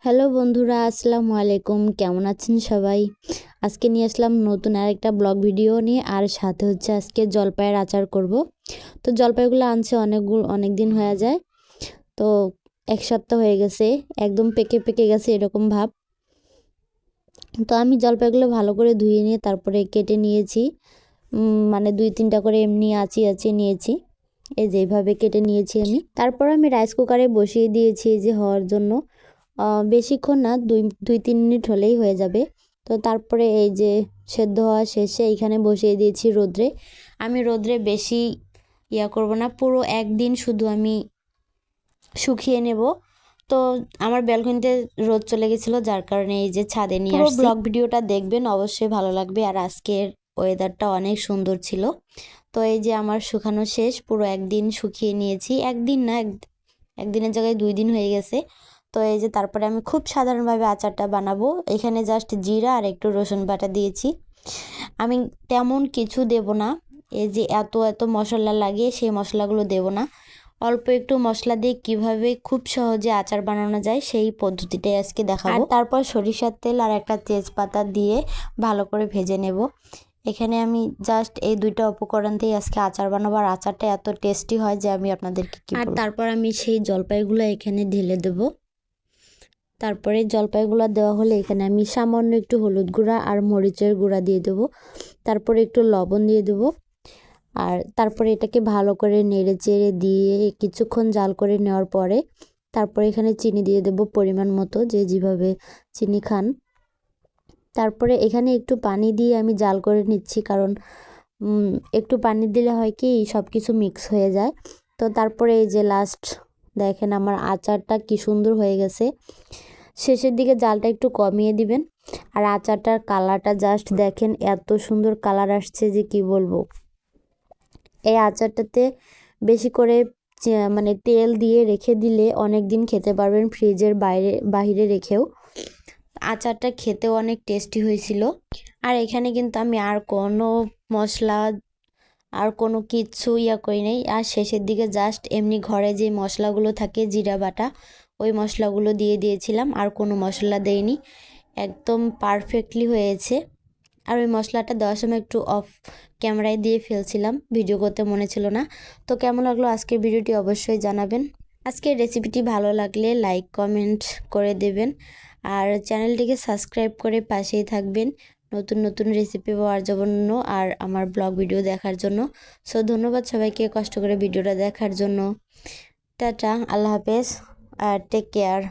Hello বন্ধুরা, আসসালামু আলাইকুম। কেমন আছেন সবাই? আজকে নিয়ে আসলাম নতুন আরেকটা ব্লগ ভিডিও নিয়ে, আর সাথে হচ্ছে আজকে জলপাইয়ের আচার করব। তো জলপাইগুলো আনছে অনেক দিন হয়ে যায়, তো এক সপ্তাহ হয়ে গেছে, একদম পেকে পেকে গেছে এরকম ভাব। তো আমি জলপাইগুলো ভালো করে ধুয়ে নিয়ে তারপরে কেটে নিয়েছি, মানে 2-3টা করে এমনি আঁচিয়ে নিয়েছি। এই যে এইভাবে কেটে নিয়েছি আমি। তারপর আমি রাইস কুকারে বসিয়ে দিয়েছি এই যে হওয়ার জন্য। বেশিক্ষণ না, 2-3 মিনিট হলেই হয়ে যাবে। তো তারপরে এই যে সেদ্ধ হওয়া শেষে এইখানে বসিয়ে দিয়েছি রোদ্রে। আমি রোদ্রে বেশি করব না, পুরো একদিন শুধু আমি শুকিয়ে নেব। তো আমার ব্যালকনিতে রোদ চলে গেছিলো, যার কারণে এই যে ছাদে নিয়ে আসছি। ব্লগ ভিডিওটা দেখবেন, অবশ্যই ভালো লাগবে। আর আজকের ওয়েদারটা অনেক সুন্দর ছিল। তো এই যে আমার শুকানো শেষ, পুরো একদিন শুকিয়ে নিয়েছি। একদিন না, একদিনের জায়গায় 2 দিন হয়ে গেছে। তো এই যে তারপরে আমি খুব সাধারণভাবে আচারটা বানাবো। এখানে জাস্ট জিরা আর একটু রসুন বাটা দিয়েছি। আমি তেমন কিছু দেব না, এই যে এত এত মশলা লাগে সেই মশলাগুলো দেব না। অল্প একটু মশলা দিয়ে কিভাবে খুব সহজে আচার বানানো যায় সেই পদ্ধতিটাই আজকে দেখাবো। আর তারপর সরিষার তেল আর একটা তেজপাতা দিয়ে ভালো করে ভেজে নেব। এখানে আমি জাস্ট এই 2টা উপকরণ দিয়ে আজকে আচার বানাবো, আর আচারটা এত টেস্টি হয় যে আমি আপনাদেরকে কি বলবো। আর তারপর আমি সেই জলপাইগুলো এখানে ঢেলে দেব। তারপরে জলপাইগুলো দেওয়া হলে এখানে আমি সামান্য একটু হলুদ গুঁড়া আর মরিচের গুঁড়া দিয়ে দেবো। তারপরে একটু লবণ দিয়ে দেবো। আর তারপরে এটাকে ভালো করে নেড়ে চেড়ে দিয়ে কিছুক্ষণ জাল করে নেওয়ার পরে তারপরে এখানে চিনি দিয়ে দেব পরিমাণ মতো, যে যেভাবে চিনি খান। তারপরে এখানে একটু পানি দিয়ে আমি জাল করে নিচ্ছি, কারণ একটু পানি দিলে হয় কি সব কিছু মিক্স হয়ে যায়। তো তারপরে এই যে লাস্ট দেখেন আমার আচারটা কি সুন্দর হয়ে গেছে। শেষের দিকে জালটা একটু কমিয়ে দিবেন। আর আচারটার কালারটা জাস্ট দেখেন, এত সুন্দর কালার আসছে যে কি বলবো। এই আচারটাতে বেশি করে মানে তেল দিয়ে রেখে দিলে অনেক দিন খেতে পারবেন, ফ্রিজের বাহিরে রেখেও। আচারটা খেতেও অনেক টেস্টি হয়েছিল। আর এখানে কিন্তু আমি আর কোনো মশলা আর কোনো কিছু করি নাই। আর শেষের দিকে জাস্ট এমনি ঘরে যে মশলাগুলো থাকে জিরা বাটা, ওই মশলাগুলো দিয়ে দিয়েছিলাম, আর কোনো মশলা দেইনি। একদম পারফেক্টলি হয়েছে। আর ওই মশলাটা দেওয়ার সময় একটু অফ ক্যামেরায় দিয়ে ফেলছিলাম, ভিডিও করতে মনে ছিল না। তো কেমন লাগলো আজকের ভিডিওটি অবশ্যই জানাবেন। আজকের রেসিপিটি ভালো লাগলে লাইক কমেন্ট করে দেবেন, আর চ্যানেলটিকে সাবস্ক্রাইব করে পাশেই থাকবেন নতুন নতুন রেসিপি পাওয়ার জন্য আর আমার ব্লগ ভিডিও দেখার জন্য। সো ধন্যবাদ সবাইকে কষ্ট করে ভিডিওটা দেখার জন্য। টাটা, আল্লাহ হাফেজ, আর টেক কেয়ার।